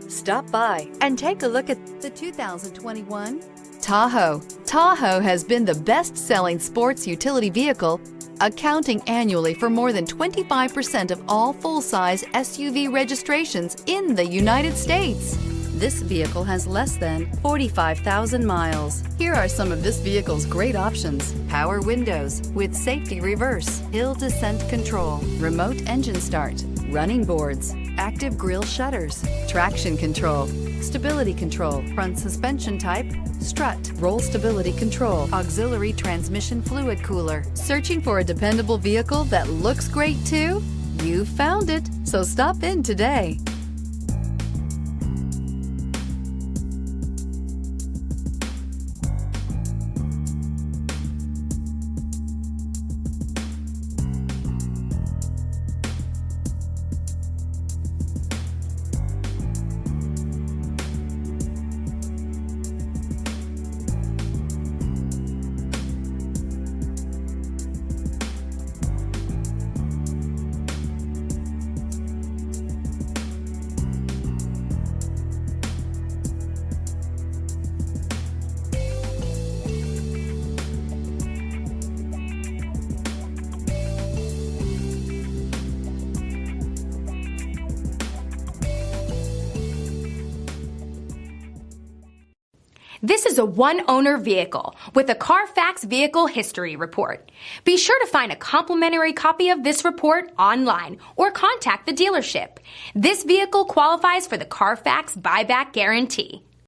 Stop by and take a look at the 2021 Tahoe. Tahoe has been the best-selling sports utility vehicle, accounting annually for more than 25% of all full-size SUV registrations in the United States. This vehicle has less than 45,000 miles. Here are some of this vehicle's great options: power windows with safety reverse, hill descent control, remote engine start, running boards, active grille shutters, traction control, stability control, front suspension type, strut, roll stability control, auxiliary transmission fluid cooler. Searching for a dependable vehicle that looks great too? You found it, so stop in today. This is a one-owner vehicle with a Carfax Vehicle History Report. Be sure to find a complimentary copy of this report online or contact the dealership. This vehicle qualifies for the Carfax Buyback Guarantee.